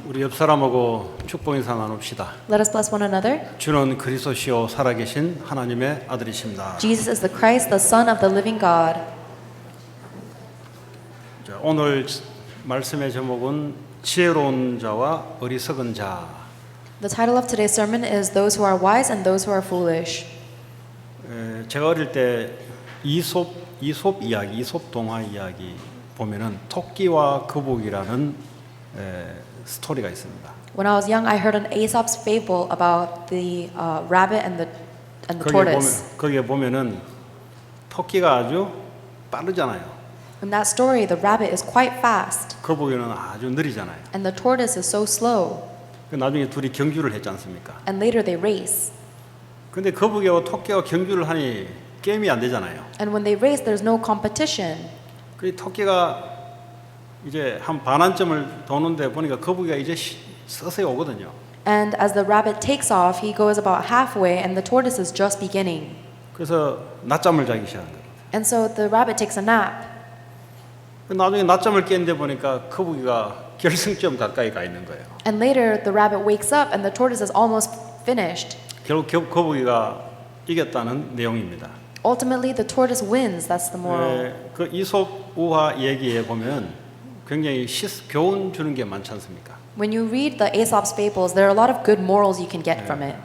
우리 옆 사람하고 축복 인사 나눕시다. Let us bless one another. 주는 그리스도시요 살아계신 하나님의 아들이십니다. Jesus is the Christ, the Son of the living God. 자, 오늘 말씀의 제목은 지혜로운 자와 어리석은 자. The title of today's sermon is Those who are wise and those who are foolish. 제가 어릴 때 이솝 이야기, 이솝 동화 이야기 보면은 토끼와 거북이라는 스토리가 있습니다. When I was young, I heard an Aesop's fable about the rabbit and the tortoise. 거기에 보면은 토끼가 아주 빠르잖아요. In that story, the rabbit is quite fast 거북이는 아주 느리잖아요. and the tortoise is so slow. 나중에 둘이 경주를 했지 않습니까? And later they race. 근데 거북이와 토끼가 경주를 하니 게임이 안 되잖아요. And when they race, there's no competition. 그 토끼가 이제 한 반환점을 도는데 보니까 거북이가 이제 서서히 오거든요. And as the rabbit takes off, he goes about halfway and the tortoise is just beginning. 그래서 낮잠을 자기 시작한 거예요. And so the rabbit takes a nap. 나중에 낮잠을 깼는데 보니까 거북이가 결승점 가까이 가 있는 거예요. And later the rabbit wakes up and the tortoise is almost finished. 결국 거북이가 이겼다는 내용입니다. Ultimately, the tortoise wins. That's the moral. 그 이솝 우화 얘기에 보면 굉장히 교훈 주는 게 많지 않습니까? When you read the Aesop's fables, there are a lot of good morals you can get from it.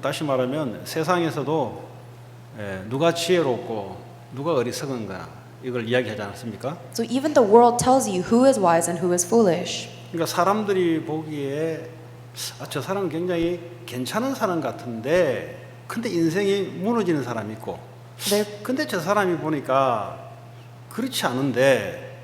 다시 말하면 세상에서도 누가 지혜롭고 누가 어리석은가 이걸 이야기하지 않습니까? So even the world tells you who is wise and who is foolish. 그러니까 사람들이 보기에 저 사람은 굉장히 괜찮은 사람 같은데 근데 인생이 무너지는 사람이 있고 근데 저 사람이 보니까 그렇지 않은데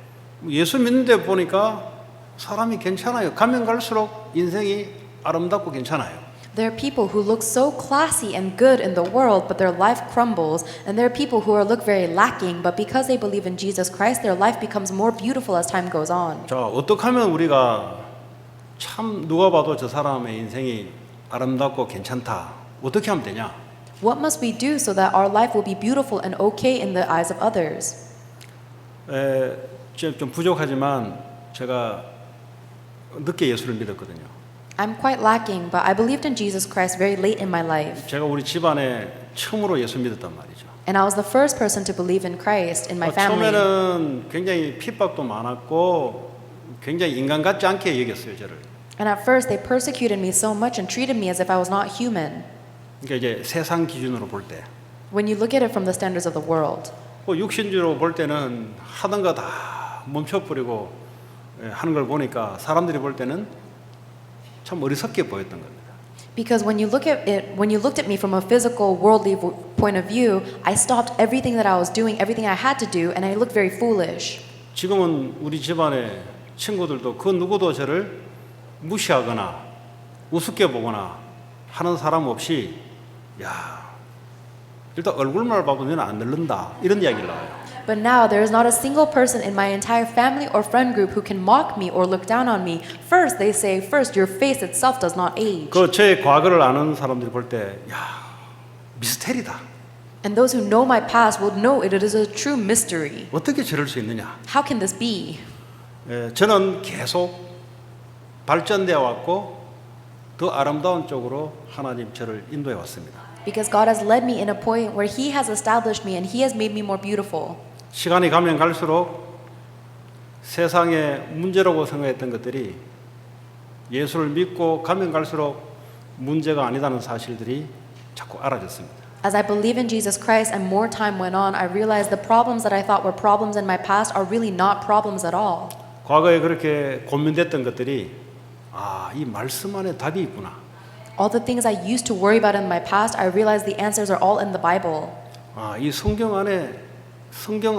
예수 믿는데 보니까 사람이 괜찮아요. 가면 갈수록 인생이 아름답고 괜찮아요. There are people who look so classy and good in the world, but their life crumbles. And there are people who look very lacking, but because they believe in Jesus Christ, their life becomes more beautiful as time goes on. 자, 어떻게 하면 우리가 참 누가 봐도 저 사람의 인생이 아름답고 괜찮다. 어떻게 하면 되냐? What must we do so that our life will be beautiful and okay in the eyes of others? 좀 부족하지만 제가 늦게 예수를 믿었거든요. I'm quite lacking, but I believed in Jesus Christ very late in my life. 제가 우리 집안에 처음으로 예수 믿었단 말이죠. And I was the first person to believe in Christ in my family. 처음에는 굉장히 핍박도 많았고 굉장히 인간 같지 않게 여겼어요, 저를. And at first they persecuted me so much and treated me as if I was not human. 그러니까 이제 세상 기준으로 볼 때, When you look at it from the standards of the world. 육신주로 볼 때는 하던 거 다 멈춰버리고 하는 걸 보니까 사람들이 볼 때는 참 어리석게 보였던 겁니다. Because when you look at it, when you looked at me from a physical, worldly point of view, I stopped everything that I was doing, everything I had to do, and I looked very foolish. 지금은 우리 집안의 친구들도 그 누구도 저를 무시하거나 우습게 보거나 하는 사람 없이 야, 일단 얼굴만 봐도 너는 안 늙는다 이런 이야기를 나와요. But now there is not a single person in my entire family or friend group who can mock me or look down on me. First, they say, first, your face itself does not age. 그 제 과거를 아는 사람들이 볼 때, 야, 미스테리다. And those who know my past will know it is a true mystery. 어떻게 저럴 수 있느냐? How can this be? 저는 계속 발전되어 왔고 더 아름다운 쪽으로 하나님 저를 인도해 왔습니다. Because God has led me in a point where He has established me and He has made me more beautiful. 시간이 가면 갈수록 세상의 문제라고 생각했던 것들이 예수를 믿고 가면 갈수록 문제가 아니다는 사실들이 자꾸 알아졌습니다. As I believe in Jesus Christ and more time went on, I realized the problems that I thought were problems in my past are really not problems at all. 과거에 그렇게 고민됐던 것들이 이 말씀 안에 답이 있구나. All the things I used to worry about in my past, I realized the answers are all in the Bible. 이 성경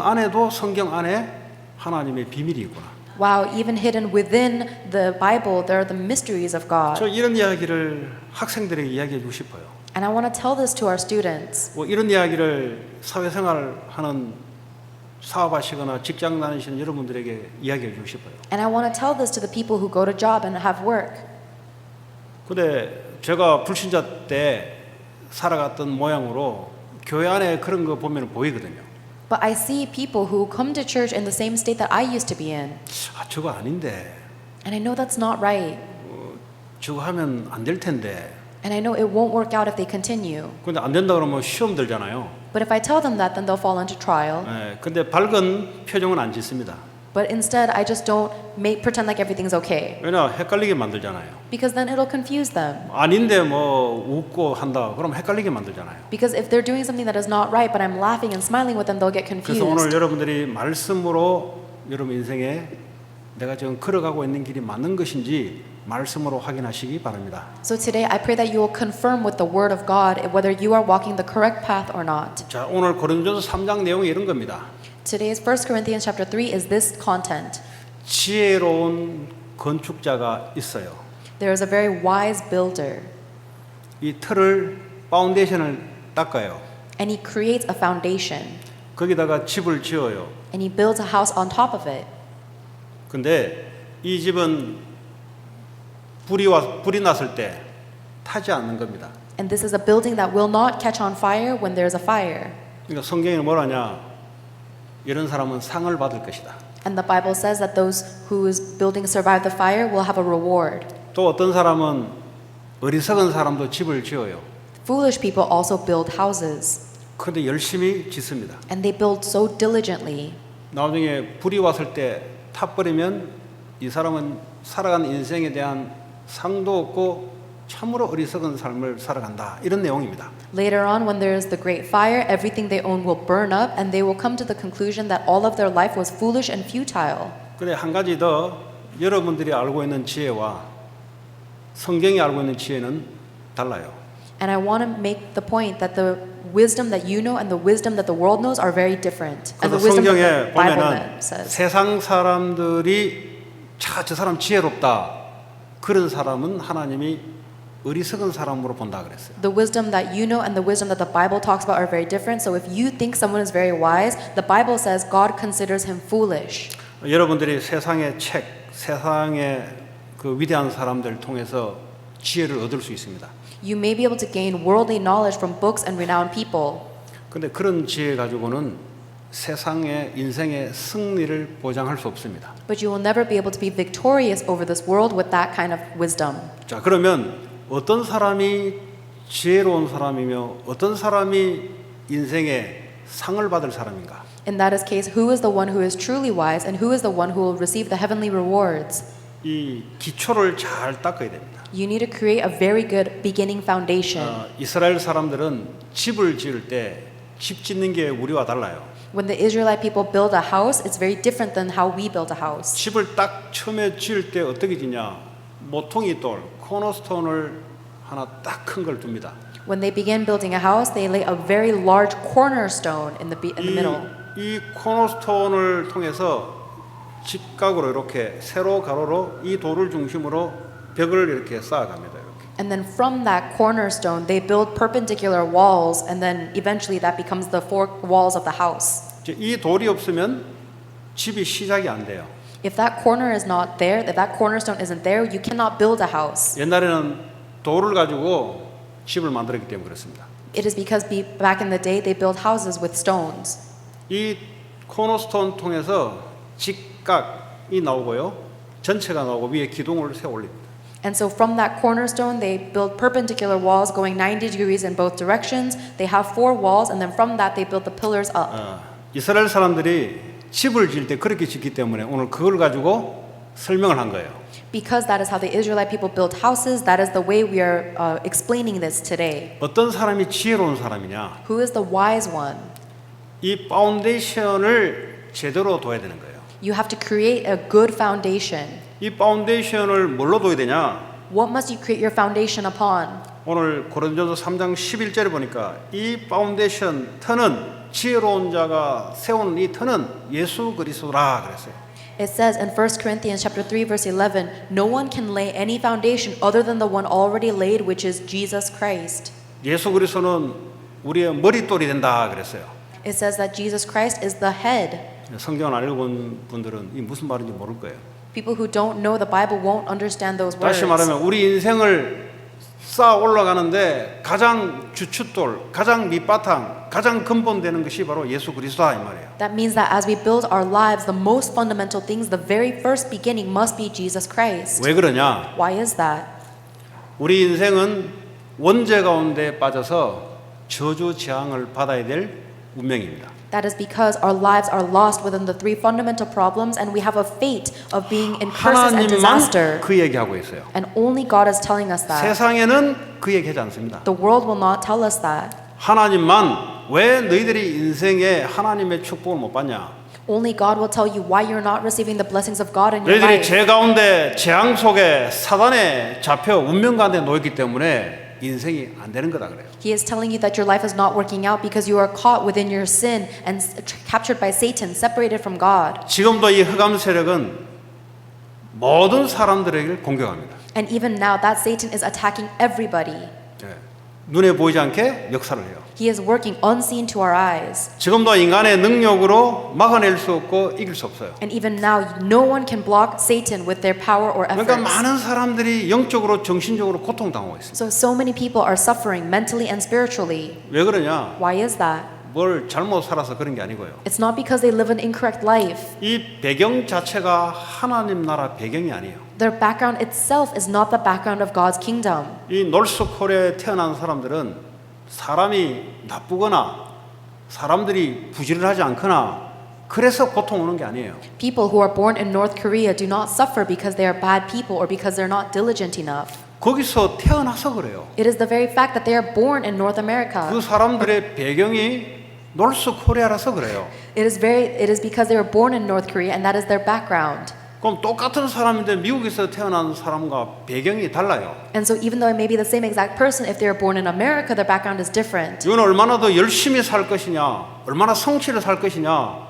안에도 성경 안에 하나님의 비밀이 있구나. Wow, even hidden within the Bible, there are the mysteries of God. 저 이런 이야기를 학생들에게 이야기해 주고 싶어요. And I want to tell this to our students. 이런 이야기를 사회생활하는 사업하시거나 직장 다니시는 여러분들에게 이야기해 주고 싶어요. And I want to tell this to the people who go to job and have work. 근데 제가 불신자 때 살아갔던 모양으로 교회 안에 그런 거 보면 보이거든요. But I see people who come to church in the same state that I used to be in. 저거 아닌데. And I know that's not right. 저거 하면 안 될 텐데. And I know it won't work out if they continue. 근데 안 된다 그러면 시험 들잖아요. But if I tell them that, then they'll fall into trial. 예, 근데 밝은 표정은 안 짓습니다. But instead, I just don't pretend like everything's okay. 왜냐 헷갈리게 만들잖아요. Because then it'll confuse them. 아닌데 뭐 웃고 한다. 그럼 헷갈리게 만들잖아요. Because if they're doing something that is not right, but I'm laughing and smiling with them, they'll get 그래서 오늘 confused. 여러분들이 말씀으로 여러분 인생에 내가 지금 걸어가고 있는 길이 맞는 것인지 말씀으로 확인하시기 바랍니다. So today, I pray that you will confirm with the Word of God whether you are walking the correct path or not. 자, 오늘 고린도전서 3장 내용이 이런 겁니다. Today's 1 Corinthians chapter 3 is this content. 지혜로운 건축자가 있어요. There is a very wise builder, 이 틀을 파운데이션을 닦아요. and he creates a foundation, 거기다가 집을 지어요. and he builds a house on top of it. 근데 이 집은 불이 났을 때 타지 않는 겁니다. And this is a building that will not catch on fire when there is a fire. 그러니까 성경이 뭐라냐? 이런 사람은 상을 받을 것이다. And the Bible says that those whose building survive the fire will have a reward. 또 어떤 사람은 어리석은 사람도 집을 지어요. Foolish people also build houses, 그런데 열심히 짓습니다. and they build so diligently. 나중에 불이 왔을 때 타버리면 이 사람은 살아간 인생에 대한 상도 없고 참으로 어리석은 삶을 살아간다. 이런 내용입니다. Later on, when there is the great fire, everything they own will burn up, and they will come to the conclusion that all of their life was foolish and futile. 그런데 한 가지 더 여러분들이 알고 있는 지혜와 성경이 알고 있는 지혜는 달라요. And I want to make the point that the wisdom that you know and the wisdom that the world knows are very different. And 그래서 the wisdom 성경에 that the Bible 보면은 says. 세상 사람들이 저 사람 지혜롭다. 그런 사람은 하나님이 어리석은 사람으로 본다 그랬어요. The wisdom that you know and the wisdom that the Bible talks about are very different. So if you think someone is very wise, the Bible says God considers him foolish. 여러분들이 세상의 책, 세상의 그 위대한 사람들 통해서 지혜를 얻을 수 있습니다. You may be able to gain worldly knowledge from books and renowned people. 근데 그런 지혜 가지고는 세상의 인생의 승리를 보장할 수 없습니다. But you will never be able to be victorious over this world with that kind of wisdom. 자, 그러면 어떤 사람이 지혜로운 사람이며 어떤 사람이 인생에 상을 받을 사람인가? In that case, who is the one who is truly wise and who is the one who will receive the heavenly rewards? 이 기초를 잘 닦아야 됩니다. You need to create a very good beginning foundation. 이스라엘 사람들은 집을 지을 때 집 짓는 게 우리와 달라요. When the Israelite people build a house, it's very different than how we build a house. 집을 딱 처음에 지을 때 어떻게 짓냐? 모퉁이 돌, 코너스톤을 하나 딱 큰 걸 둡니다. When they begin building a house, they lay a very large cornerstone in the middle. 이 코너스톤을 통해서 직각으로 이렇게 세로 가로로 이 돌을 중심으로 벽을 이렇게 쌓아갑니다. 이렇게. And then from that cornerstone, they build perpendicular walls, and then eventually that becomes the four walls of the house. 이 돌이 없으면 집이 시작이 안 돼요. If that corner is not there, if that cornerstone isn't there, you cannot build a house. 옛날에는 돌을 가지고 집을 만들었기 때문에 그렇습니다. It is because back in the day, they built houses with stones. 이 코너스톤 통해서 직각이 나오고요. 전체가 나오고 위에 기둥을 세워 올립니다. And so from that cornerstone, they build perpendicular walls going 90 degrees in both directions. They have four walls, and then from that, they build the pillars up. 이스라엘 사람들이 집을 지을 때 그렇게 짓기 때문에 오늘 그걸 가지고 설명을 한 거예요. Because that is how the Israelite people built houses, that is the way we are explaining this today. 어떤 사람이 지혜로운 사람이냐? Who is the wise one? 이 파운데이션을 제대로 둬야 되는 거예요. You have to create a good foundation. 이 파운데이션을 뭘로 둬야 되냐? What must you create your foundation upon? 오늘 고린도전서 3장 11절에 보니까 이 파운데이션 터는 지혜로운 자가 세운 이 터는 예수 그리스도라 그랬어요. It says in 1 Corinthians chapter 3 verse 11, no one can lay any foundation other than the one already laid, which is Jesus Christ. 예수 그리스도는 우리의 머릿돌이 된다 그랬어요. It says that Jesus Christ is the head. 성경을 안 읽어본 분들은 이 무슨 말인지 모를 거예요. People who don't know the Bible won't understand those words. 다시 말하면 우리 인생을 쌓아 올라가는데 가장 주춧돌, 가장 밑바탕, 가장 근본되는 것이 바로 예수 그리스도다 이 말이에요. That means that as we build our lives, the most fundamental things, the very first beginning must be Jesus Christ. 왜 그러냐? Why is that? 우리 인생은 원죄 가운데 빠져서 저주 재앙을 받아야 될 운명입니다. That is because our lives are lost within the three fundamental problems and we have a fate of being in curses and disaster. 하나님만 그 얘기하고 있어요. And only God is telling us that. 세상에는 그 얘기하지 않습니다. The world will not tell us that. 하나님만 왜 너희들이 인생에 하나님의 축복을 못 받냐? Only God will tell you why you're not receiving the blessings of God in your 너희들이 life. 죄 가운데 재앙 속에 사단에 잡혀 운명 가운데 놓였기 때문에 인생이 안 되는 거다 그래요. He is telling you that your life is not working out because you are caught within your sin and captured by Satan, separated from God. 지금도 이 흑암 세력은 모든 사람들에게 공격합니다. And even now, that Satan is attacking everybody. 예. 눈에 보이지 않게 역사를 해요. He is working unseen to our eyes. 지금도 인간의 능력으로 막아낼 수 없고 이길 수 없어요. And even now, no one can block Satan with their power or 그러니까 efforts. 많은 사람들이 영적으로 정신적으로 고통당하고 있습니다. So many people are suffering mentally and spiritually. 왜 그러냐? Why is that? 뭘 잘못 살아서 그런 게 아니고요. It's not because they live an incorrect life. 이 배경 자체가 하나님 나라 배경이 아니에요. Their background itself is not the background of God's kingdom. 이 노스 코리아에 태어난 사람들은 사람이 나쁘거나 사람들이 부지런하지 않거나 그래서 고통 오는 게 아니에요. People who are born in North Korea do not suffer because they are bad people or because they're not diligent enough. 거기서 태어나서 그래요. It is the very fact that they are born in North America. 그 사람들의 배경이 노스 코리아라서 그래요. It is because they were born in North Korea and that is their background. 그럼 똑같은 사람인데 미국에서 태어난 사람과 배경이 달라요. And so even though it may be the same exact person, if they are born in America, their background is different. 이건 얼마나 더 열심히 살 것이냐, 얼마나 성실히 살 것이냐.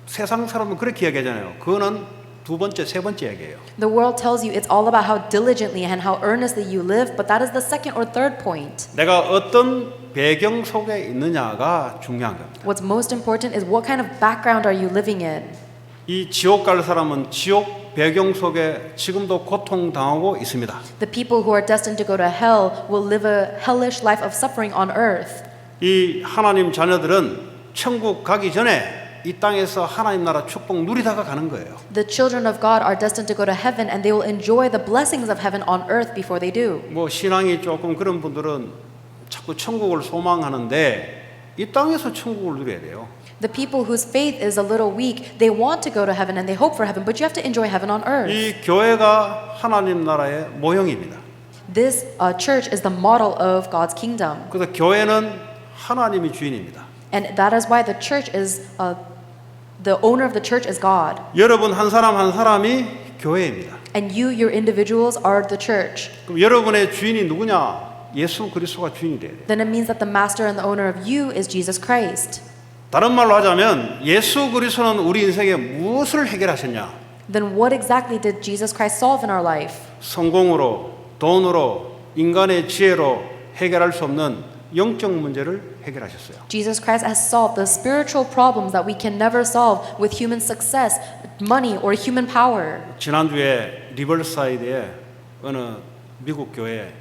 세상 사람은 그렇게 이야기하잖아요. 그거는 두 번째, 세 번째 얘기예요. The world tells you it's all about how diligently and how earnestly you live, but that is the second or third point. 내가 어떤 배경 속에 있느냐가 중요한 겁니다. What's most important is what kind of background are you living in? 이 지옥 갈 사람은 지옥 배경 속에 지금도 고통당하고 있습니다. The people who are destined to go to hell will live a hellish life of suffering on earth. 이 하나님 자녀들은 천국 가기 전에 이 땅에서 하나님 나라 축복 누리다가 가는 거예요. The children of God are destined to go to heaven and they will enjoy the blessings of heaven on earth before they do. 뭐 신앙이 조금 그런 분들은 자꾸 천국을 소망하는데 이 땅에서 천국을 누려야 돼요. The people whose faith is a little weak, they want to go to heaven and they hope for heaven, but you have to enjoy heaven on earth. 이 교회가 하나님 나라의 모형입니다. This church is the model of God's kingdom. 그래서 교회는 하나님이 주인입니다. And that is why the church is, the owner of the church is God. 여러분 한 사람 한 사람이 교회입니다. And you, your individuals, are the church. 그럼 여러분의 주인이 누구냐? 예수 그리스도가 주인이 돼야 돼요. Then it means that the master and the owner of you is Jesus Christ. 다른 말로 하자면 예수 그리스도는 우리 인생에 무엇을 해결하셨냐? Then what exactly did Jesus Christ solve in our life? 성공으로, 돈으로, 인간의 지혜로 해결할 수 없는 영적 문제를 해결하셨어요. Jesus Christ has solved the spiritual problems that we can never solve with human success, money, or human power. 지난주에 리버사이드에 어느 미국 교회에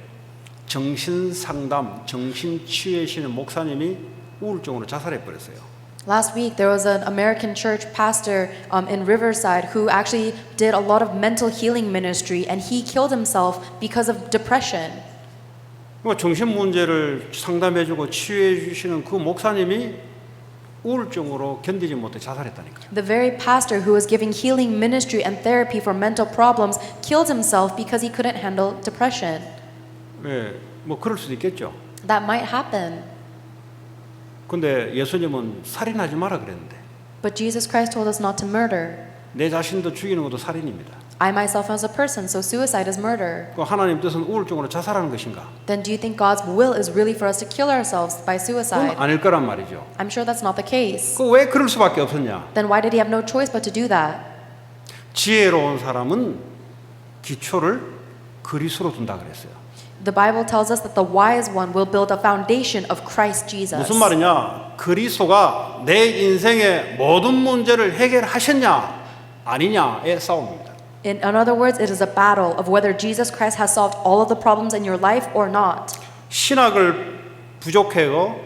정신상담, 정신치유에 쉬는 목사님이 우울증으로 자살해 버렸어요. Last week, there was an American church pastor in Riverside who actually did a lot of mental healing ministry, and he killed himself because of depression. 정신 문제를 상담해주고 치유해주시는 그 목사님이 우울증으로 견디지 못해 자살했다니까요. The very pastor who was giving healing ministry and therapy for mental problems killed himself because he couldn't handle depression. 네, 뭐 그럴 수도 있겠죠. That might happen. 근데 예수님은 살인하지 마라 그랬는데 But Jesus Christ told us not to murder. 내 자신도 죽이는 것도 살인입니다. I myself as a person, so suicide is murder. 그 하나님 뜻은 우울증으로 자살하는 것인가? Then do you think God's will is really for us to kill ourselves by 그건 suicide? 아닐 거란 말이죠. I'm sure that's not the case. 그 왜 그럴 수밖에 없었냐? Then why did he have no choice but to do that? 지혜로운 사람은 기초를 그리스도로 둔다 그랬어요. The Bible tells us that the wise one will build a foundation of Christ Jesus. 무슨 말이냐? 그리스도가 내 인생의 모든 문제를 해결하셨냐 아니냐의 싸움입니다. In other words, it is a battle of whether Jesus Christ has solved all of the problems in your life or not. 신학을 부족해요.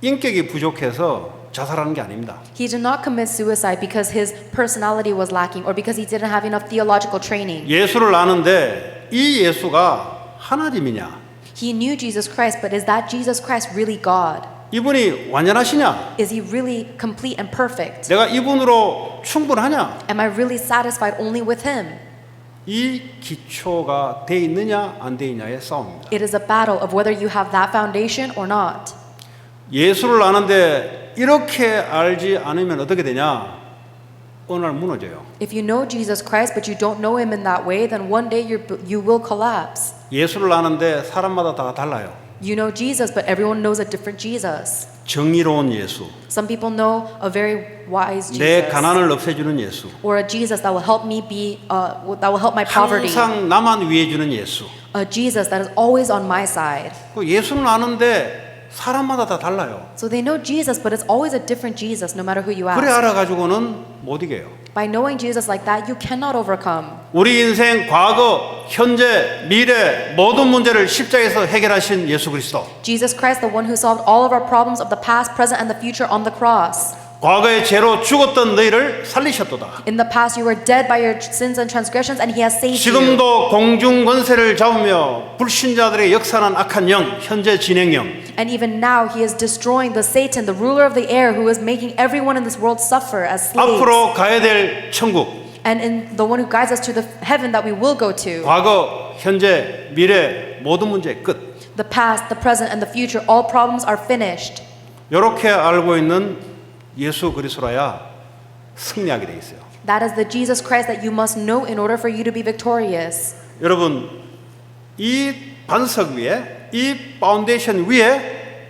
인격이 부족해서 자살하는 게 아닙니다. He did not commit suicide because his personality was lacking or because he didn't have enough theological training. 예수를 아는데 이 예수가 하나님이냐? He knew Jesus Christ, but is that Jesus Christ really God? 이분이 완전하시냐? Is he really complete and perfect? 내가 이분으로 충분하냐? Am I really satisfied only with him? 이 기초가 돼 있느냐 안 돼 있냐의 싸움입니다. It is a battle of whether you have that foundation or not. 예수를 아는데 이렇게 알지 않으면 어떻게 되냐? 어느 날 무너져요. If you know Jesus Christ but you don't know him in that way, then one day you will collapse. 예수를 아는데 사람마다 다 달라요. You know Jesus, but everyone knows a different Jesus. 정의로운 예수, Some people know a very wise 내 Jesus, 가난을 없애주는 예수, or a Jesus that will help me that will help my poverty. 항상 나만 위해 주는 예수. A Jesus that is always on my side. 그 예수는 아는데 사람마다 다 달라요. So they know Jesus, but it's always a different Jesus, no matter who you 그래 ask. 알아가지고는 못 이겨요. By knowing Jesus like that, you cannot overcome. 우리 인생 과거, 현재, 미래 모든 문제를 십자가에서 해결하신 예수 그리스도. Jesus Christ, the one who solved all of our problems of the past, present, and the future on the cross. 과거의 죄로 죽었던 너희를 살리셨도다. In the past, you were dead by your sins and transgressions, and He has saved you. 지금도 공중 권세를 잡으며 불신자들의 역사는 악한 영, 현재 진행형. And even now, He is destroying the Satan, the ruler of the air, who is making everyone in this world suffer as slaves. 앞으로 가야 될 천국. And in the one who guides us to the heaven that we will go to. 과거, 현재, 미래 모든 문제 끝. The past, the present, and the future, all problems are finished. 이렇게 알고 있는 예수 그리스도라야 승리하게 돼 있어요. That is the Jesus Christ that you must know in order for you to be victorious. 여러분, 이 반석 위에, 이 파운데이션 위에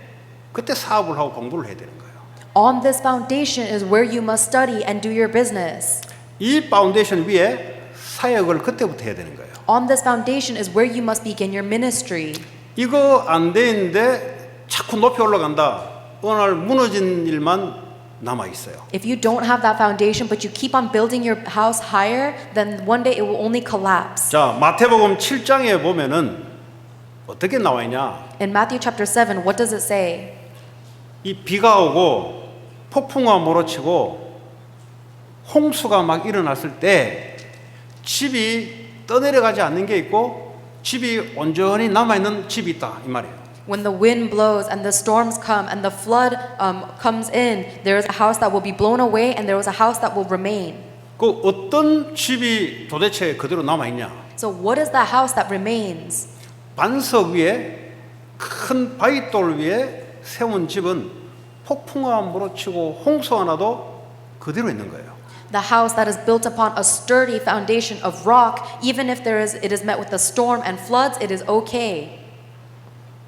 그때 사업을 하고 공부를 해야 되는 거예요. On this foundation is where you must study and do your business. 이 파운데이션 위에 사역을 그때부터 해야 되는 거예요. On this foundation is where you must begin your ministry. 이거 안 돼 있는데 자꾸 높이 올라간다. 어느 날 무너진 일만 남아 있어요. If you don't have that foundation but you keep on building your house higher, then one day it will only collapse. 자, 마태복음 7장에 보면은 어떻게 나와 있냐? In Matthew chapter 7, what does it say? 이 비가 오고 폭풍우가 몰아치고 홍수가 막 일어났을 때 집이 떠내려가지 않는 게 있고 집이 온전히 남아 있는 집이 있다 이 말이에요. When the wind blows and the storms come and the flood comes in, there is a house that will be blown away and there is a house that will remain. 그 어떤 집이 도대체 그대로 남아 있냐? So what is the house that remains? 반석 위에 큰 바위돌 위에 세운 집은 폭풍우가 몰아치고 홍수가 나도 그대로 있는 거예요. The house that is built upon a sturdy foundation of rock, even if it is met with a storm and floods, it is okay.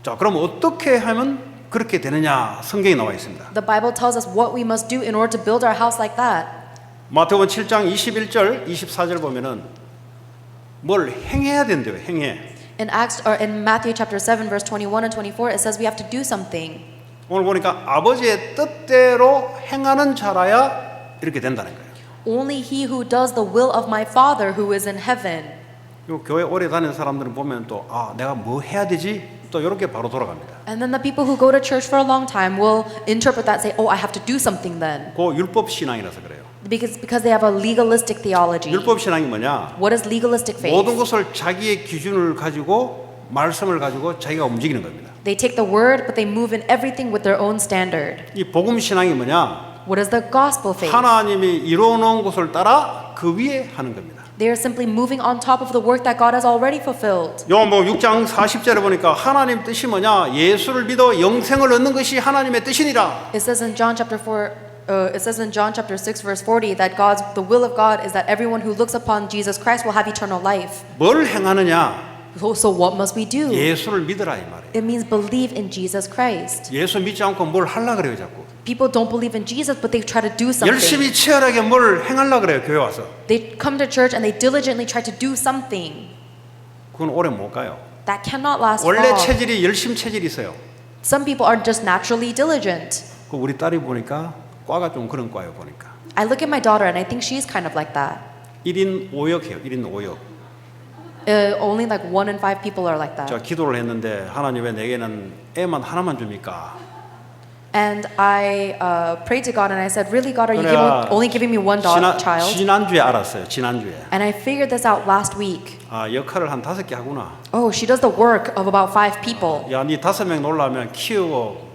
자, 그럼 어떻게 하면 그렇게 되느냐? 성경에 나와 있습니다. The Bible tells us what we must do in order to build our house like that. 마태복음 7장 21절, 24절 보면은 뭘 행해야 된대요. 행해. In Matthew chapter 7 verse 21 and 24 it says we have to do something. 오늘 보니까 아버지의 뜻대로 행하는 자라야 이렇게 된다는 거예요. Only he who does the will of my Father who is in heaven. 요 교회 오래 다니는 사람들은 보면 또 내가 뭐 해야 되지? 또 이렇게 바로 돌아갑니다. And then the people who go to church for a long time will interpret that and say, "Oh, I have to do something then." 그 율법 신앙이라서 그래요. Because they have a legalistic theology. 율법 신앙이 뭐냐? What is legalistic faith? 모든 것을 자기의 기준을 가지고 말씀을 가지고 자기가 움직이는 겁니다. They take the word but they move in everything with their own standard. 이 복음 신앙이 뭐냐? What is the gospel faith? 하나님이 이루어 놓은 것을 따라 그 위에 하는 겁니다. They are simply moving on top of the work that God has already fulfilled. 요한복음 6장 40절에 보니까 하나님 뜻이 뭐냐? 예수를 믿어 영생을 얻는 것이 하나님의 뜻이니라. It says in John chapter 6 verse 40 that the will of God is that everyone who looks upon Jesus Christ will have eternal life. 뭘 행하느냐? So what must we do? 예수를 믿으라 이 말이에요. It means believe in Jesus Christ. 예수 믿지 않고 뭘 하려 그래요, 자꾸. People don't believe in Jesus, but they try to do something. 열심히 치열하게 뭘 행하려 그래요, 교회 와서. They come to church and they diligently try to do something. 그건 오래 못 가요. That cannot last 원래 long. 체질이 열심 체질이 있어요. Some people are just naturally diligent. 그 우리 딸이 보니까 과가 좀 그런 과예요, 보니까. I look at my daughter and I think she's kind of like that. 1인 5역 해요, 1인 5역. Only like 1 in 5 people are like that. 저 기도를 했는데 하나님 왜 내게는 애만 하나만 줍니까? And I prayed to God and I said, really, God, are you 그래야 only giving me one child? 지난주에 알았어요. 지난주에. And I figured this out last week. 아, 역할을 한 5개 하구나. Oh, she does the work of about 5 people. 야, 니 5명 놀라면 키우고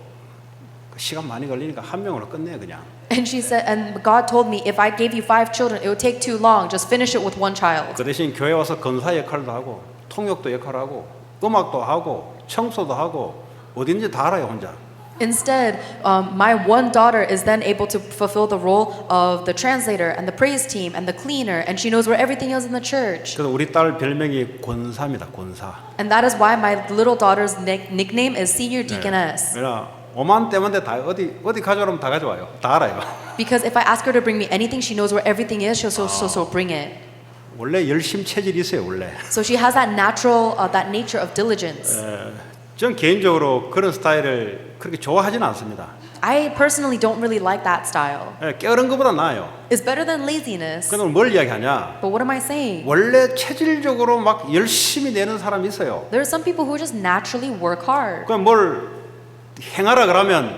시간 많이 걸리니까 한 명으로 끝내 그냥. And she said, and God told me, if I gave you 5 children, it would take too long. Just finish it with one child. 그 대신 교회 와서 건사 역할도 하고 통역도 역할하고 음악도 하고 청소도 하고 어딘지 다 알아요 혼자. Instead, my one daughter is then able to fulfill the role of the translator and the praise team and the cleaner, and she knows where everything is in the church. 그래서 우리 딸 별명이 권사입니다. 권사. And that is why my little daughter's nickname is Senior Deaconess. 왜냐 오만 때문에 다 어디 가져오면 다 가져와요. 다 알아요. Because if I ask her to bring me anything, she knows where everything is. She'll bring it. 원래 열심 체질이 있어요. 원래. So she has that that nature of diligence. 전 개인적으로 그런 스타일을 그렇게 좋아하지는 않습니다. I personally don't really like that style. 게으른 것보다 나아요. It's better than laziness. 그럼 뭘 이야기하냐? But what am I saying? 원래 체질적으로 막 열심히 내는 사람이 있어요. There are some people who just naturally work hard. 그럼 뭘 행하라 그러면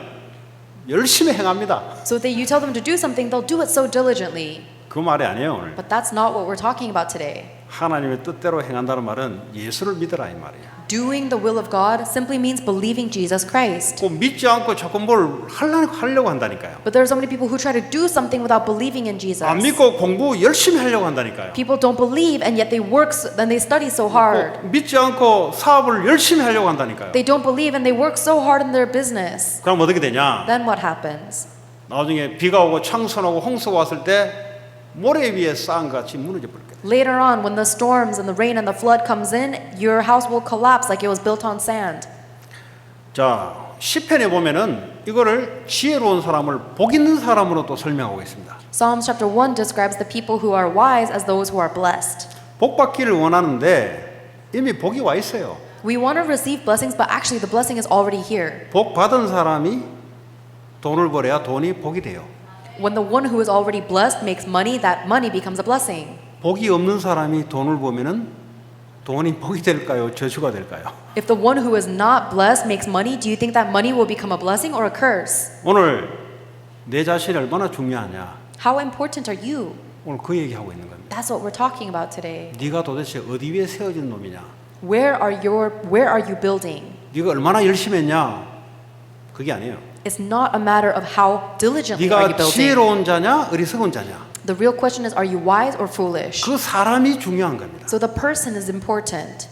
열심히 행합니다. So if you tell them to do something, they'll do it so diligently. 그 말이 아니에요 오늘. But that's not what we're talking about today. 하나님의 뜻대로 행한다는 말은 예수를 믿으라 이 말이에요. Doing the will of God simply means believing Jesus Christ. 꼭 믿지 않고 자꾸 뭘 하려고 한다니까요. But there are so many people who try to do something without believing in Jesus. 안 믿고 공부 열심히 하려고 한다니까요. People don't believe and yet they they study so hard. 꼭 믿지 않고 사업을 열심히 하려고 한다니까요. They don't believe and they work so hard in their business. 그럼 어떻게 되냐? Then what happens? 나중에 비가 오고 창수가 오고 홍수가 왔을 때 모래 위에 쌓은 같이 무너져 버릴 거예요. Later on, when the storms and the rain and the flood comes in, your house will collapse like it was built on sand. 자, 시편에 보면은 이거를 지혜로운 사람을 복 있는 사람으로 또 설명하고 있습니다. Psalms chapter 1 describes the people who are wise as those who are blessed. 복 받기를 원하는데 이미 복이 와 있어요. We want to receive blessings, but actually the blessing is already here. 복 받은 사람이 돈을 벌어야 돈이 복이 돼요. When the one who is already blessed makes money, that money becomes a blessing. 복이 없는 사람이 돈을 보면은 돈이 복이 될까요? 저주가 될까요? If the one who is not blessed makes money, do you think that money will become a blessing or a curse? 오늘 내 자신이 얼마나 중요하냐? How important are you? 오늘 그 얘기하고 있는 겁니다. That's what we're talking about today. 네가 도대체 어디 위에 세워진 놈이냐? Where are you building? 네가 얼마나 열심히 했냐? 그게 아니에요. It's not a matter of how diligently are you 네가 building. 지혜로운 자냐, 어리석은 자냐? The real question is, are you wise or foolish? 그 사람이 중요한 겁니다. So the person is important.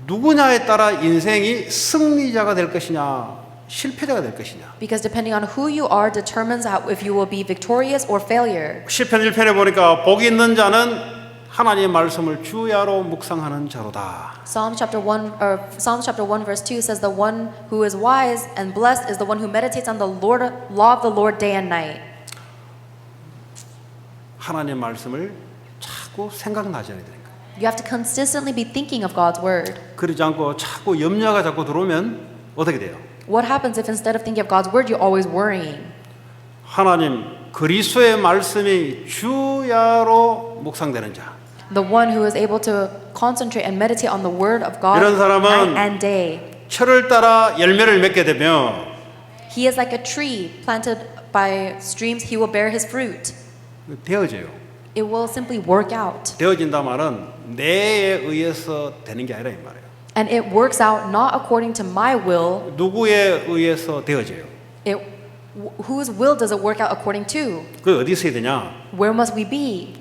누구냐에 따라 인생이 승리자가 될 것이냐, 실패자가 될 것이냐. Because depending on who you are determines if you will be victorious or failure. 시편 1편에 보니까 복이 있는 자는 하나님의 말씀을 주야로 묵상하는 자로다. Psalms chapter 1 verse 2 says the one who is wise and blessed is the one who meditates on the law of the Lord day and night. 하나님의 말씀을 자꾸 생각나셔야 되는 거예요. You have to consistently be thinking of God's word. 그러지 않고 자꾸 염려가 자꾸 들어오면 어떻게 돼요? What happens if instead of thinking of God's word, you're always worrying? 하나님 그리스도의 말씀이 주야로 묵상되는 자. The one who is able to concentrate and meditate on the word of God 이런 사람은 night and day. 철을 따라 열매를 맺게 되면 He is like a tree planted by streams. He will bear his fruit. 되어져요. It will simply work out. 되어진다 말은 내에 의해서 되는 게 아니라 이 말이에요. And it works out not according to my will. 누구에 의해서 되어져요? Whose will does it work out according to? 그 어디 있어야 되냐? Where must we be?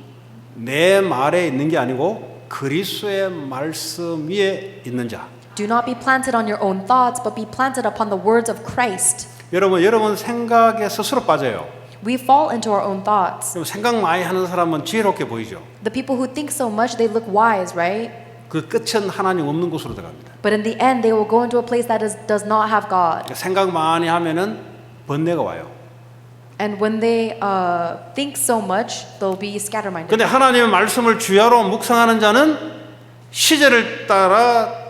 내 말에 있는 게 아니고 그리스도의 말씀 위에 있는 자. Do not be planted on your own thoughts, but be planted upon the words of Christ. 여러분 생각에 스스로 빠져요. We fall into our own thoughts. 그럼 생각 많이 하는 사람은 지혜롭게 보이죠. The people who think so much, they look wise, right? 그 끝은 하나님 없는 곳으로 들어갑니다. But in the end, they will go into a place that does not have God. 생각 많이 하면은 번뇌가 와요. And when they think so much, they'll be scatterminded. 근데 하나님의 말씀을 주야로 묵상하는 자는 시절을 따라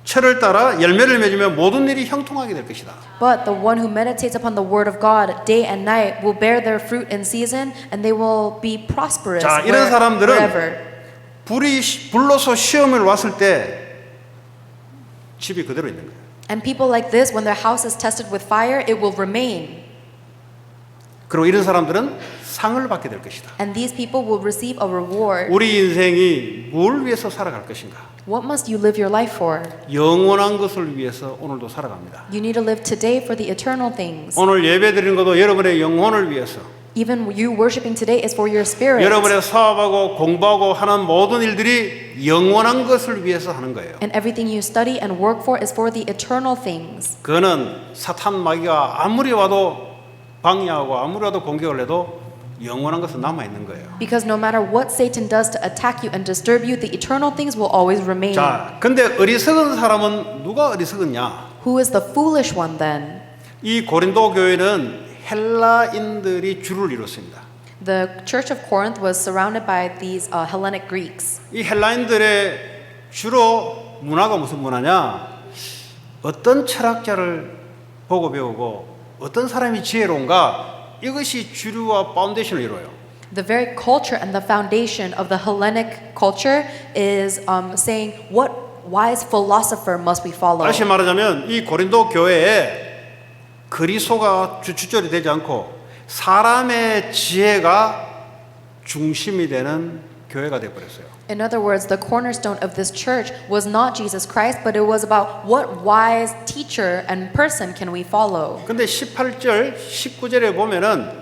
철을 따라 열매를 맺으며 모든 일이 형통하게 될 것이다. But the one who meditates upon the word of God day and night will bear their fruit in season, and they will be prosperous 자, 이런 사람들은 wherever. 불로서 시험을 왔을 때 집이 그대로 있는 거예요. And people like this, when their house is tested with fire, it will remain. 그리고 이런 사람들은 상을 받게 될 것이다. And these people will receive a reward. 우리 인생이 뭘 위해서 살아갈 것인가? What must you live your life for? 영원한 것을 위해서 오늘도 살아갑니다. You need to live today for the eternal things. 오늘 예배 드리는 것도 여러분의 영혼을 위해서, Even you worshiping today is for your spirit. 여러분의 사업하고 공부하고 하는 모든 일들이 영원한 것을 위해서 하는 거예요. And everything you study and work for is for the eternal things. 그거는 사탄 마귀가 아무리 와도 방해하고 아무리 와도 공격을 해도 영원한 것은 남아 있는 거예요. Because no matter what Satan does to attack you and disturb you, the eternal things will always remain. 자, 근데 어리석은 사람은 누가 어리석었냐? Who is the foolish one then? 이 고린도 교회는 헬라인들이 주를 이뤘습니다. The church of Corinth was surrounded by these Hellenic Greeks. 이 헬라인들의 주로 문화가 무슨 문화냐? 어떤 철학자를 보고 배우고 어떤 사람이 지혜로운가? 이것이 주류와 파운데이션을 이루어요. The very culture and the foundation of the Hellenic culture is saying what wise philosopher must we follow. 다시 말하자면 이 고린도 교회에 그리스도가 주축절이 되지 않고 사람의 지혜가 중심이 되는 교회가 되어 버렸어요. In other words, the cornerstone of this church was not Jesus Christ, but it was about what wise teacher and person can we follow. 근데 18절, 19절에 보면은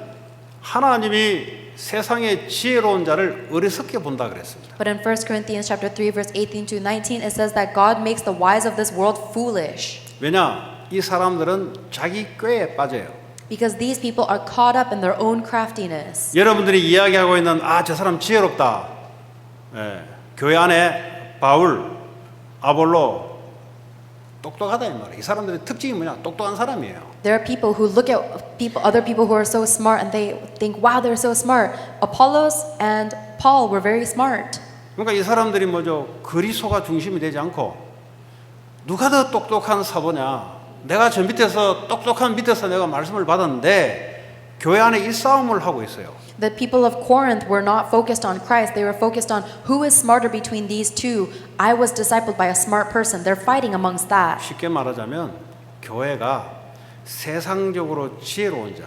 하나님이 세상의 지혜로운 자를 어리석게 본다 그랬습니다. But in 1 Corinthians chapter 3 verse 18 to 19 it says that God makes the wise of this world foolish. 왜냐? 이 사람들은 자기 꾀에 빠져요. Because these people are caught up in their own craftiness. 여러분들이 이야기하고 있는 저 사람 지혜롭다. 예, 교회 안에 바울, 아볼로 똑똑하다 이 말이에요. 이 사람들의 특징이 뭐냐? 똑똑한 사람이에요. There are people who look at other people who are so smart and they think, wow, they're so smart. Apollos and Paul were very smart. 그러니까 이 사람들이 뭐죠? 그리스도가 중심이 되지 않고 누가 더 똑똑한 사도냐? 내가 저 밑에서 똑똑한 밑에서 내가 말씀을 받았는데 교회 안에 이 싸움을 하고 있어요. The people of Corinth were not focused on Christ. They were focused on who is smarter between these two. I was discipled by a smart person. They're fighting amongst that. 쉽게 말하자면 교회가 세상적으로 지혜로운 자,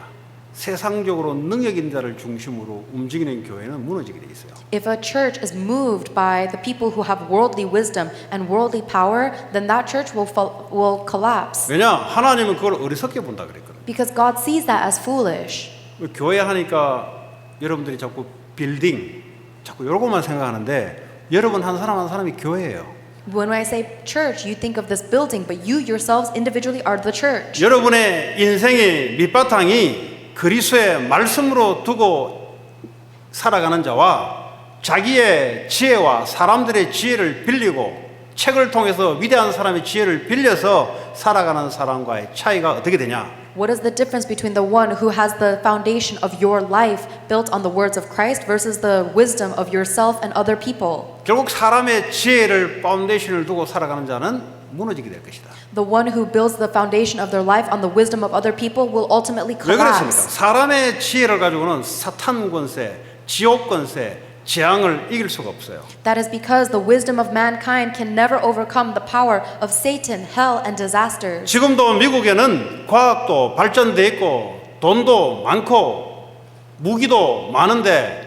세상적으로 능력 있는 자를 중심으로 움직이는 교회는 무너지게 돼 있어요. If a church is moved by the people who have worldly wisdom and worldly power, then that church will collapse. 왜냐? 하나님은 그걸 어리석게 본다 그랬거든요. Because God sees that as foolish. 교회 하니까 여러분들이 자꾸 빌딩, 자꾸 이런 것만 생각하는데 여러분 한 사람 한 사람이 교회예요. When I say church, you think of this building, but you yourselves individually are the church. 여러분의 인생의 밑바탕이 그리스도의 말씀으로 두고 살아가는 자와 자기의 지혜와 사람들의 지혜를 빌리고 책을 통해서 위대한 사람의 지혜를 빌려서 살아가는 사람과의 차이가 어떻게 되냐? What is the difference between the one who has the foundation of your life built on the words of Christ versus the wisdom of yourself and other people? 결국 사람의 지혜를 파운데이션을 두고 살아가는 자는 무너지게 될 것이다. The one who builds the foundation of their life on the wisdom of other people will ultimately 왜 그렇습니까? collapse. 사람의 지혜를 가지고는 사탄 권세, 지옥 권세, 재앙을 이길 수가 없어요. That is because the wisdom of mankind can never overcome the power of Satan, hell, and disasters. 지금도 미국에는 과학도 발전돼 있고 돈도 많고 무기도 많은데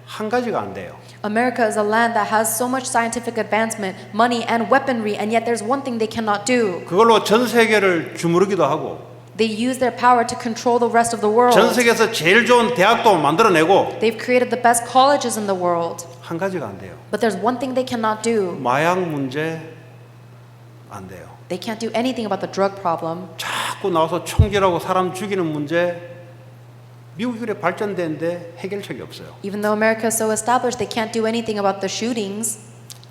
한 가지가 안 돼요. America is a land that has so much scientific advancement, money, and weaponry, and yet there's one thing they cannot do. 그걸로 전 세계를 주무르기도 하고 They use their power to control the rest of the world. 전 세계에서 제일 좋은 대학도 만들어내고 They've created the best colleges in the world. 한 가지가 안 돼요. But there's one thing they cannot do. 마약 문제 안 돼요. They can't do anything about the drug problem. 자꾸 나와서 총질하고 사람 죽이는 문제 미국이 그래 발전되는데 해결책이 없어요. Even though America is so established, they can't do anything about the shootings.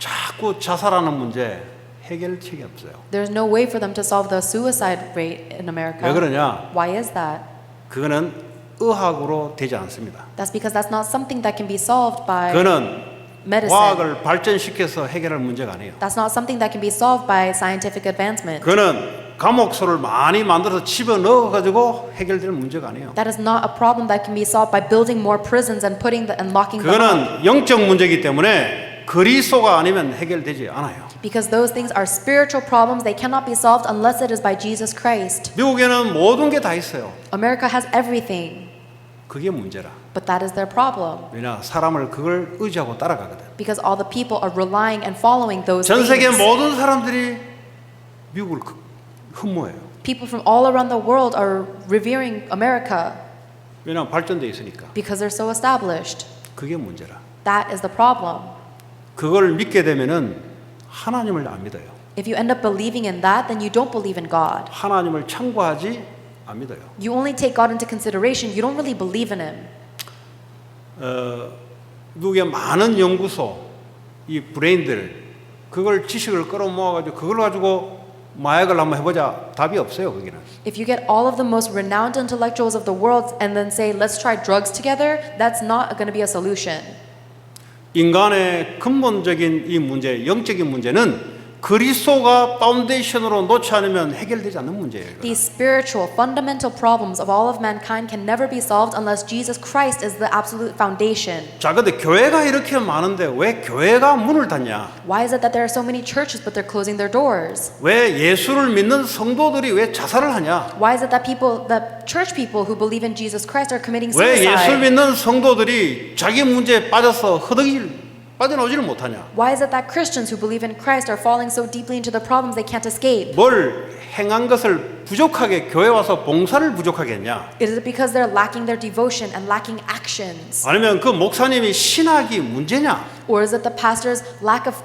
자꾸 자살하는 문제 해결책이 없어요. There's no way for them to solve the suicide rate in America. 왜 그러냐? Why is that? 그거는 의학으로 되지 않습니다. That's because that's not something that can be solved by 그거는 medicine. 과학을 발전시켜서 해결할 문제가 아니에요. That's not something that can be solved by scientific advancement. 그거는 감옥소를 많이 만들어서 집어 넣어가지고 해결될 문제가 아니에요. That is not a problem that can be solved by building more prisons and and locking them up. 그거는 영적 문제이기 때문에 그리스도가 아니면 해결되지 않아요. Because those things are spiritual problems. They cannot be solved unless it is by Jesus Christ. 미국에는 모든 게 다 있어요. America has everything, 그게 문제라. but that is their problem. 왜냐 사람을 그걸 의지하고 따라가거든. Because all the people are relying and following those 전 세계 things. 모든 사람들이 미국을 흠모해요. People from all around the world are revering America 왜냐 발전돼 있으니까. because they're so established. 그게 문제라. That is the problem. 그걸 믿게 되면은 하나님을 안 믿어요. If you end up believing in that, then you don't believe in God. 하나님을 참고하지 안 믿어요. You only take God into consideration. You don't really believe in Him. 미국의 많은 연구소, 이 브레인들 그걸 지식을 끌어모아가지고 그걸 가지고 마약을 한번 해보자. 답이 없어요 거기는. If you get all of the most renowned intellectuals of the world and then say, let's try drugs together, that's not going to be a solution. 인간의 근본적인 이 문제, 영적인 문제는 그리스도가 파운데이션으로 놓지 않으면 해결되지 않는 문제예요. 이거는. These spiritual, fundamental problems of all of mankind can never be solved unless Jesus Christ is the absolute foundation. 자, 근데 교회가 이렇게 많은데 왜 교회가 문을 닫냐? Why is it that there are so many churches but they're closing their doors? 왜 예수를 믿는 성도들이 왜 자살을 하냐? Why is it that church people who believe in Jesus Christ are committing 왜 예수 suicide? 믿는 성도들이 자기 문제에 빠져서 빠져나오지를 못하냐? Why is it that Christians who believe in Christ are falling so deeply into the problems they can't escape? 뭘 행한 것을 부족하게 교회 와서 봉사를 부족하게 했냐? Is it because they're lacking their devotion and lacking actions? 아니면 그 목사님이 신학이 문제냐? Or is it the pastor's lack of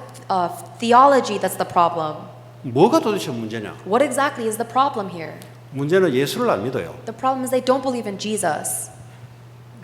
theology that's the problem? 뭐가 도대체 문제냐? What exactly is the problem here? 문제는 예수를 안 믿어요. The problem is they don't believe in Jesus.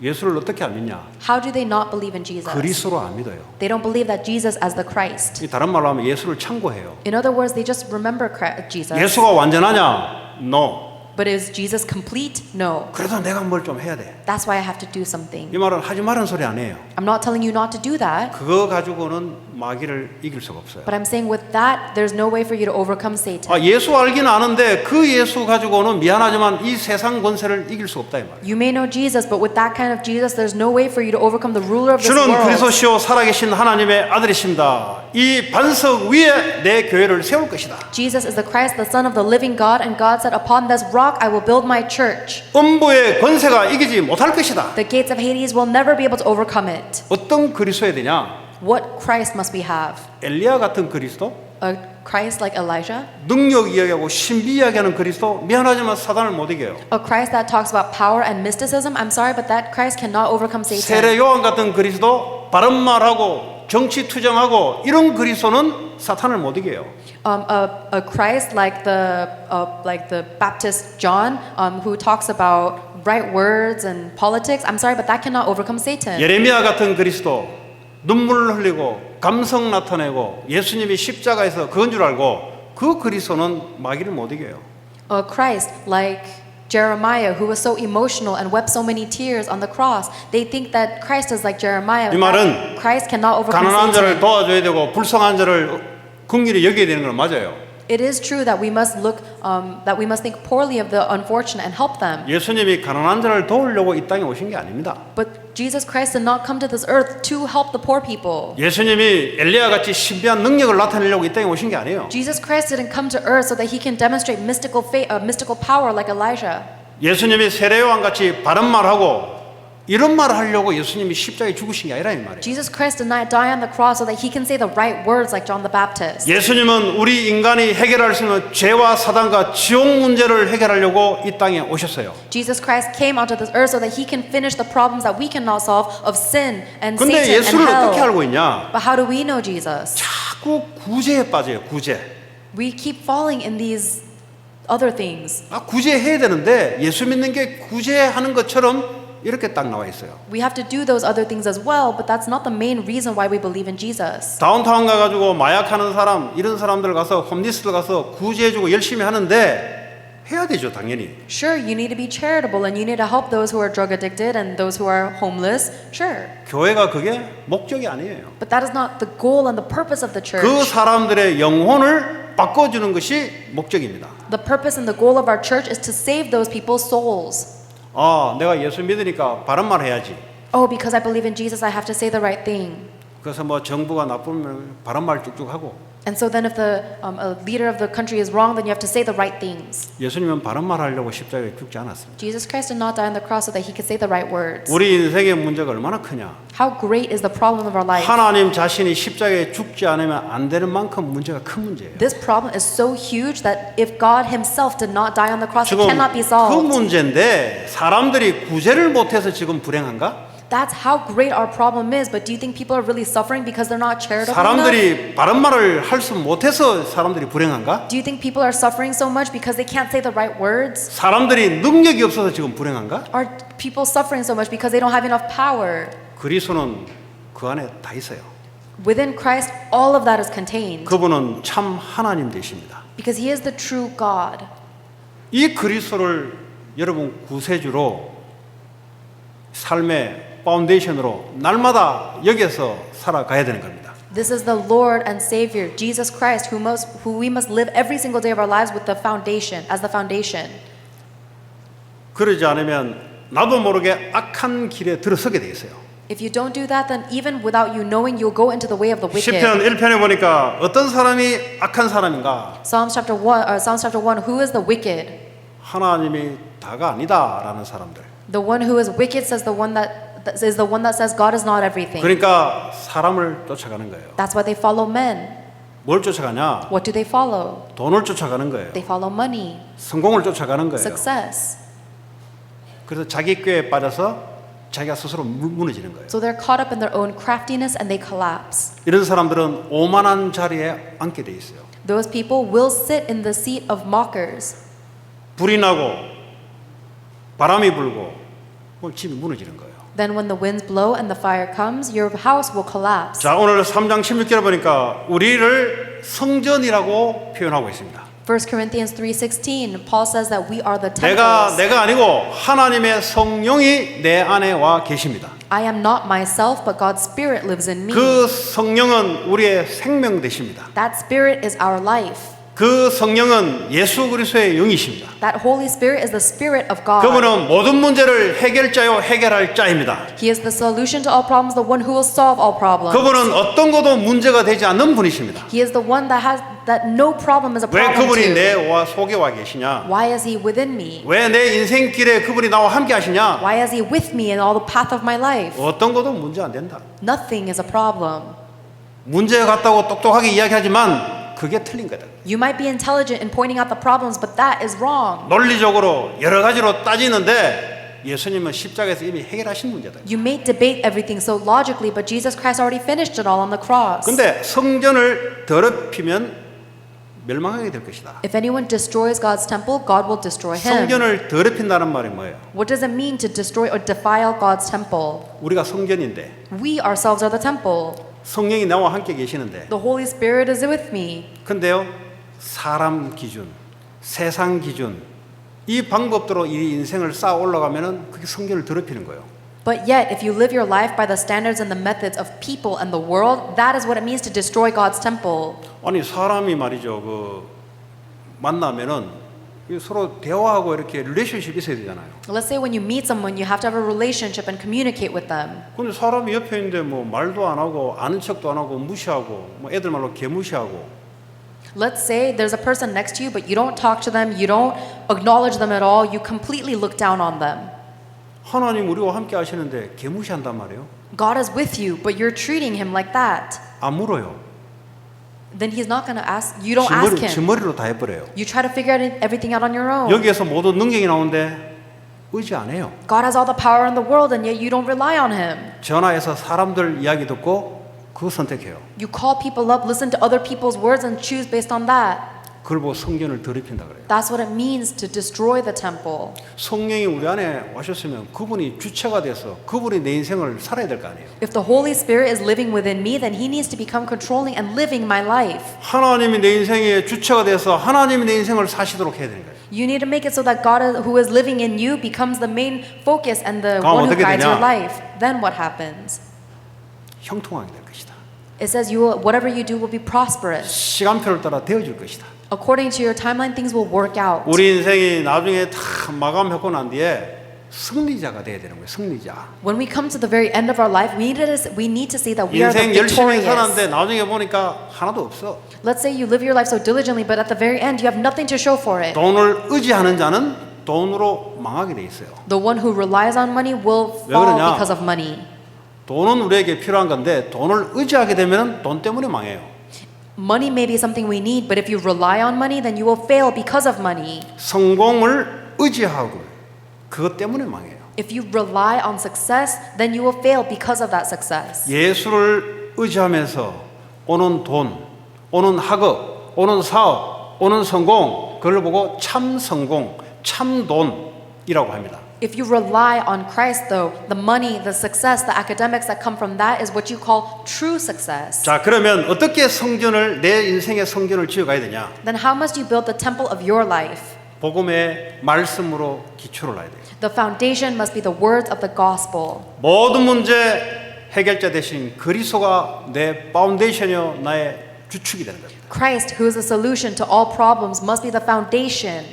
예수를 어떻게 안 믿냐? How do they not believe in Jesus? 그리스도로 안 믿어요. They don't believe that Jesus as the Christ. 이 다른 말로 하면 예수를 참고해요. In other words, they just remember Jesus. 예수가 완전하냐? No. But is Jesus complete? No. 그래도 내가 뭘 좀 해야 돼. That's why I have to do something. 이 말은 하지 말은 소리 아니에요. I'm not telling you not to do that, 그거 가지고는 마귀를 이길 수가 없어요. but I'm saying with that, there's no way for you to overcome Satan. 아, 예수 알긴 아는데 그 예수 가지고는 미안하지만 이 세상 권세를 이길 수 없다 이 말이에요. You may know Jesus, but with that kind of Jesus, there's no way for you to overcome the ruler of this 주는 world. 그리스도시요 살아계신 하나님의 아들이십니다. 이 반석 위에 내 교회를 세울 것이다. Jesus is the Christ, the Son of the living God, and God said, upon this rock I will build my church. 음부의 권세가 이기지 못할 것이다. The gates of Hades will never be able to overcome it. 어떤 그리스도야 되냐? What Christ must we have? 엘리야 같은 그리스도? A Christ like Elijah? 능력 이야기하고 신비 이야기하는 그리스도? 미안하지만 사단을 못 이겨요. A Christ that talks about power and mysticism? I'm sorry, but that Christ cannot overcome Satan. 세례 요한 같은 그리스도? 바른 말하고 정치 투정하고 이런 그리스도는 사탄을 못 이겨요. A Christ like the Baptist John, who talks about right words and politics. I'm sorry, but that cannot overcome Satan. 예레미야 같은 그리스도 눈물을 흘리고 감성 나타내고 예수님이 십자가에서 그건 줄 알고 그 그리스도는 마귀를 못 이겨요. A Christ like Jeremiah, who was so emotional and wept so many tears on the cross. They think that Christ is like Jeremiah. 이 말은 Christ cannot overcome 가난한 자를 Satan. 도와줘야 되고 불쌍한 자를 긍휼히 여겨야 되는 건 맞아요. It is true that we must think poorly of the unfortunate and help them. 예수님이 가난한 자를 도우려고 이 땅에 오신 게 아닙니다. But Jesus Christ did not come to this earth to help the poor people. 예수님이 엘리야 같이 신비한 능력을 나타내려고 이 땅에 오신 게 아니에요. Jesus Christ didn't come to earth so that he can demonstrate mystical power like Elijah. 예수님이 세례 요한 같이 바른 말하고 이런 말을 하려고 예수님이 십자가에 죽으신 게 아니라 이 말이에요. Jesus Christ did not die on the cross so that he can say the right words like John the Baptist. 예수님은 우리 인간이 해결할 수 있는 죄와 사단과 지옥 문제를 해결하려고 이 땅에 오셨어요. Jesus Christ came onto this earth so that he can finish the problems that we cannot solve of sin and 근데 Satan and 예수를 어떻게 hell. 알고 있냐? But how do we know Jesus? 자꾸 구제에 빠져요. 구제. We keep falling in these other things. 아, 구제해야 되는데 예수 믿는 게 구제하는 것처럼 이렇게 딱 나와 있어요. We have to do those other things as well, but that's not the main reason why we believe in Jesus. 다운타운 가가지고 마약하는 사람 이런 사람들 가서 홈리스들 가서 구제해주고 열심히 하는데 해야 되죠 당연히. Sure, you need to be charitable and you need to help those who are drug addicted and those who are homeless. Sure. 교회가 그게 목적이 아니에요. But that is not the goal and the purpose of the church. 그 사람들의 영혼을 바꿔주는 것이 목적입니다. The purpose and the goal of our church is to save those people's souls. 아, 내가 예수 믿으니까 바른 말 해야지. Oh, because I believe in Jesus, I have to say the right thing. 그래서 뭐 정부가 나쁘면 바른말 쭉쭉 하고 And so then if the a leader of the country is wrong, then you have to say the right things. 예수님은 바른말 하려고 십자가에 죽지 않았습니다. Jesus Christ did not die on the cross so that he could say the right words. 우리 인생의 문제가 얼마나 크냐. How great is the problem of our life? 하나님 자신이 십자가에 죽지 않으면 안 되는 만큼 문제가 큰 문제예요. This problem is so huge that if God himself did not die on the cross, it 지금 cannot be 그 solved. 문제인데 사람들이 구제를 못해서 지금 불행한가? That's how great our problem is, but do you think people are really suffering because they're not charitable enough? 사람들이 바른 말을 할 수 못해서 사람들이 불행한가? Do you think people are suffering so much because they can't say the right words? 사람들이 능력이 없어서 지금 불행한가? Are people suffering so much because they don't have enough power? 그리스도는 그 안에 다 있어요. Within Christ, all of that is contained 그분은 참 하나님 되십니다. because he is the true God. 이 그리스도를 여러분 구세주로 삶의 파운데이션으로 날마다 여기서 살아가야 되는 겁니다. This is the Lord and Savior, Jesus Christ, who we must live every single day of our lives with the foundation, as the foundation. 그러지 않으면 나도 모르게 악한 길에 들어서게 돼 있어요. If you don't do that, then even without you knowing, you'll go into the way of the wicked. 시편 1편에 보니까 어떤 사람이 악한 사람인가? Psalms chapter 1, who is the wicked? 하나님이 다가 아니다라는 사람들. The one who is wicked says the one that says God is not everything. 그러니까 사람을 쫓아가는 거예요. That's why they follow men. 뭘 쫓아가냐? What do they follow? 돈을 쫓아가는 거예요. They follow money, 성공을 쫓아가는 거예요. success. 그래서 자기 꾀에 빠져서 자기가 스스로 무너지는 거예요. So they're caught up in their own craftiness and they collapse. 이런 사람들은 오만한 자리에 앉게 돼 있어요. Those people will sit in the seat of mockers. 불이 나고 바람이 불고 그럼 집이 무너지는 거예요. Then when the winds blow and the fire comes, your house will collapse. 자, 오늘 3장 16절에 보니까 우리를 성전이라고 표현하고 있습니다. 1 Corinthians 3:16, Paul says that we are the temples. 내가 아니고 하나님의 성령이 내 안에 와 계십니다. I am not myself, but God's Spirit lives in me. 그 성령은 우리의 생명 되십니다. That Spirit is our life. 그 성령은 예수 그리스도의 영이십니다. That Holy Spirit is the Spirit of God. 그분은 모든 문제를 해결자요 해결할 자입니다. He is the solution to all problems, the one who will solve all problems. 그분은 어떤 것도 문제가 되지 않는 분이십니다. He is the one that no problem is a 왜 problem 그분이 to. 내 속에 와 계시냐? Why is he within me? 왜 내 인생길에 그분이 나와 함께 하시냐? Why is he with me in all the path of my life? 어떤 것도 문제 안 된다. Nothing is a problem. 문제 같다고 똑똑하게 이야기하지만 그게 틀린 거다. You might be intelligent in pointing out the problems, but that is wrong. 논리적으로 여러 가지로 따지는데 예수님은 십자가에서 이미 해결하신 문제다. You may debate everything so logically, but Jesus Christ already finished it all on the cross. 근데 성전을 더럽히면 멸망하게 될 것이다. If anyone destroys God's temple, God will destroy him. 성전을 더럽힌다는 말이 뭐예요? What does it mean to destroy or defile God's temple? 우리가 성전인데 We ourselves are the temple. 성령이 나와 함께 계시는데 The Holy Spirit is with me. 근데요 사람 기준, 세상 기준 이 방법대로 이 인생을 쌓아 올라가면은 그게 성전을 더럽히는 거예요. But yet, if you live your life by the standards and the methods of people and the world, that is what it means to destroy God's temple. 아니 사람이 말이죠 그 만나면은 서로 대화하고 이렇게 릴레이션십이 있어야 되잖아요. Let's say when you meet someone, you have to have a relationship and communicate with them. 근데 사람이 옆에 있는데 뭐 말도 안 하고 아는 척도 안 하고 무시하고 뭐 애들 말로 개무시하고. Let's say there's a person next to you, but you don't talk to them, you don't acknowledge them at all, you completely look down on them. 하나님 우리와 함께 하시는데 개무시한단 말이에요. God is with you, but you're treating him like that. 안 물어요. Then he's not going to ask, you don't ask him. 지머리로 다 해버려요. You try to figure out everything out on your own. 여기에서 모든 능력이 나오는데 의지 안 해요. God has all the power in the world and yet you don't rely on him. 전화해서 사람들 이야기 듣고 그거 선택해요. You call people up, listen to other people's words and choose based on that. 그걸 보고 성전을 더럽힌다 그래요. That's what it means to destroy the temple. 성령이 우리 안에 와셨으면 그분이 주체가 돼서 그분이 내 인생을 살아야 될 거 아니에요. If the Holy Spirit is living within me, then He needs to become controlling and living my life. 하나님이 내 인생의 주체가 돼서 하나님이 내 인생을 사시도록 해야 되는 거예요. You need to make it so that God who is living in you becomes the main focus and the 그럼 one who 어떻게 guides 되냐? your life. Then what happens? 형통하게 될 것이다. It says whatever you do will be prosperous. 시간표를 따라 되어질 것이다. According to your timeline, things will work out. 우리 인생이 나중에 다 마감하고 난 뒤에 승리자가 돼야 되는 거예요. 승리자. When we come to the very end of our life, we need to see that we are the 인생 열심히 victorious. 살았는데 나중에 보니까 하나도 없어. Let's say you live your life so diligently, but at the very end, you have nothing to show for it. 돈을 의지하는 자는 돈으로 망하게 돼 있어요. The one who relies on money will 왜 fall 그러냐? because of money. 돈은 우리에게 필요한 건데 돈을 의지하게 되면 돈 때문에 망해요. Money may be something we need, but if you rely on money, then you will fail because of money. 성공을 의지하고 그것 때문에 망해요. If you rely on success, then you will fail because of that success. 예수를 의지하면서 오는 돈, 오는 학업, 오는 사업, 오는 성공, 그걸 보고 참 성공, 참 돈이라고 합니다. If you rely on Christ, though, the money, the success, the academics that come from that is what you call true success. 자, 그러면 어떻게 성전을 내 인생의 성전을 지어가야 되냐? Then how must you build the temple of your life? 복음의 말씀으로 기초를 놔야 돼요. The foundation must be the words of the gospel. 모든 문제 해결자 대신 그리스도가 내 파운데이션이요 나의 주축이 되는 겁니다. Christ, who is the solution to all problems, must be the foundation.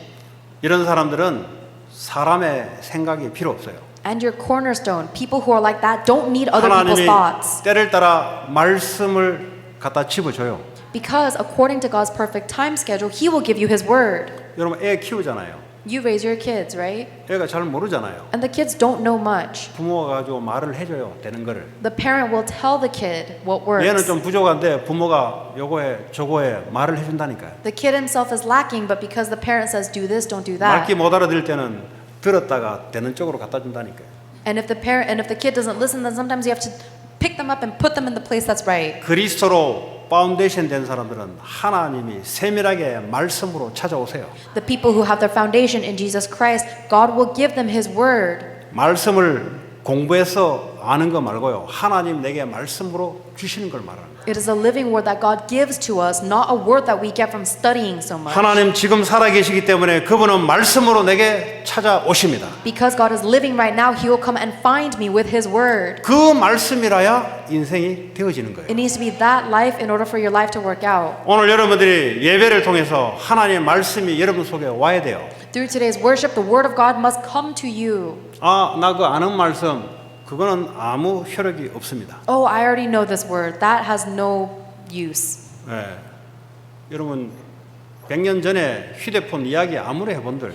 이런 사람들은 사람의 생각이 필요 없어요. And your cornerstone, people who are like that don't need other people's 하나님이 thoughts. 때를 따라 말씀을 갖다 집어줘요. Because according to God's perfect time schedule, He will give you His word. 여러분 애 키우잖아요. You raise your kids, right? 애가 잘 모르잖아요. And the kids don't know much. 부모가 가지고 말을 해줘요. 되는 거를. The parent will tell the kid what works. 얘는 좀 부족한데 부모가 요거에 저거에 말을 해준다니까요. The kid himself is lacking, but because the parent says do this, don't do 말귀 that. 못 알아들을 때는 들었다가 되는 쪽으로 갖다 준다니까요. And if the kid doesn't listen, then sometimes you have to pick them up and put them in the place that's right. 그리스도로 파운데이션 된 사람들은 하나님이 세밀하게 말씀으로 찾아오세요. The people who have their foundation in Jesus Christ, God will give them His word. 말씀을 공부해서 아는 거 말고요. 하나님 내게 말씀으로 주시는 걸 말하는 거예요. It is a living word that God gives to us, not a word that we get from studying so much. 하나님 지금 살아계시기 때문에 그분은 말씀으로 내게 찾아오십니다. Because God is living right now, He will come and find me with His word. 그 말씀이라야 인생이 되어지는 거예요. It needs to be that life in order for your life to work out. 오늘 여러분들이 예배를 통해서 하나님의 말씀이 여러분 속에 와야 돼요. Through today's worship, the word of God must come to you. 아, 나 그 아는 말씀 그거는 아무 효력이 없습니다. Oh, I already know this word. That has no use. 예. 여러분 100년 전에 휴대폰 이야기 아무리 해본들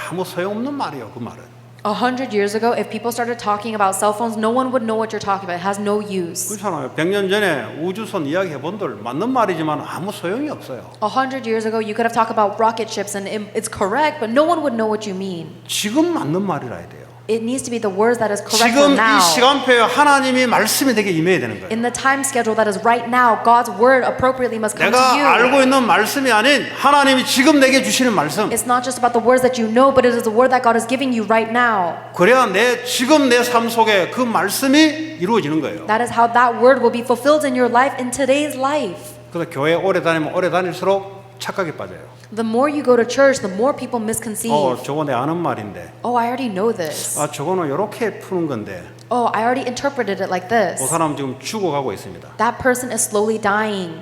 아무 소용없는 말이에요. 그 말은. 100 years ago, if people started talking about cell phones, no one would know what you're talking about. It has no use. 그렇잖아요. 100년 전에 우주선 이야기 해본들 맞는 말이지만 아무 소용이 없어요. 100 years ago, you could have talked about rocket ships and it's correct, but no one would know what you mean. 지금 맞는 말이라 해야 돼요. It needs to be the words that is correct for 지금 now. 이 시간표에 하나님이 말씀이 되게 임해야 되는 거예요. In the time schedule that is right now, God's word appropriately must come to 내가 you. 알고 있는 말씀이 아닌 하나님이 지금 내게 주시는 말씀. It's not just about the words that you know, but it is the word that God is giving you right now. 그래야 지금 내 삶 속에 그 말씀이 이루어지는 거예요. That is how that word will be fulfilled in your life in today's life. 그래서 교회 오래 다니면 오래 다닐수록 착각에 빠져요. The more you go to church, the more people misconceive. 저거 내 아는 말인데. Oh, I already know this. 저거는 이렇게 푸는 건데. Oh, I already interpreted it like 그 this. 사람 지금 죽어가고 있습니다. That person is slowly dying.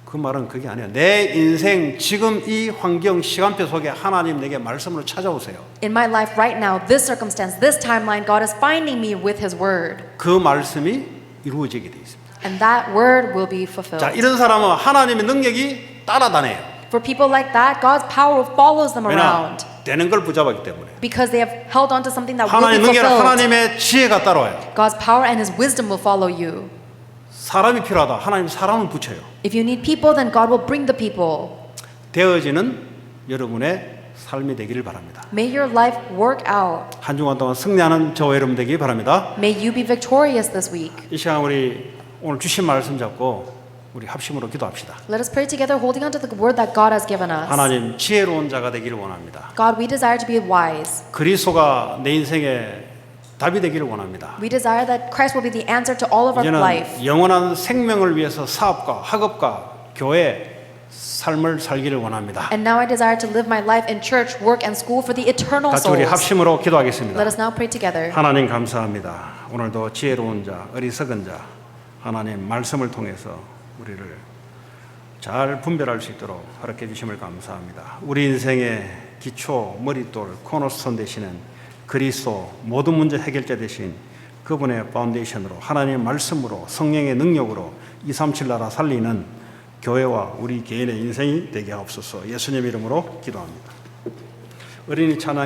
그 말은 그게 아니에요. 내 인생 지금 이 환경 시간표 속에 하나님 내게 말씀으로 찾아오세요. In my life right now, this circumstance, this timeline, God is finding me with His word. 그 말씀이 이루어지게 돼 있습니다. And that word will be fulfilled. 자, 이런 사람은 하나님의 능력이 따라다녀요. For people like that, God's power follows them 왜냐? around. 되는 걸 붙잡았기 때문에. Because they have held on to something that will 하나님 be 능력, fulfilled. 하나님의 지혜가 따라와요. God's power and His wisdom will follow you. 사람이 필요하다. 하나님 사람을 붙여요. If you need people, then God will bring the people. 되어지는 여러분의 삶이 되기를 바랍니다. May your life work out. 한 주간 동안 승리하는 저와 여러분 되기 바랍니다. May you be victorious this week. 이 시간 우리 오늘 주신 말씀 잡고 우리 합심으로 기도합시다. Let us pray together, holding on to the word that God has given us. 하나님 지혜로운 자가 되기를 원합니다. God, we desire to be wise. 그리스도가 내 인생에 답이 되기를 원합니다. We desire that Christ will be the answer to all of our life. 이제는 영원한 생명을 위해서 사업과 학업과 교회 삶을 살기를 원합니다. And now I desire to live my life in church, work, and school for the eternal 같이 우리 souls. 합심으로 기도하겠습니다. Let us now pray together. 하나님 감사합니다. 오늘도 지혜로운 자, 어리석은 자, 하나님 말씀을 통해서 우리를 잘 분별할 수 있도록 허락해 주심을 감사합니다. 우리 인생의 기초, 머릿돌, 코너스톤 되시는 그리스도 모든 문제 해결자 되신 그분의 파운데이션으로 하나님의 말씀으로 성령의 능력으로 237 나라 살리는 교회와 우리 개인의 인생이 되게 하옵소서. 예수님 이름으로 기도합니다. 어린이 찬양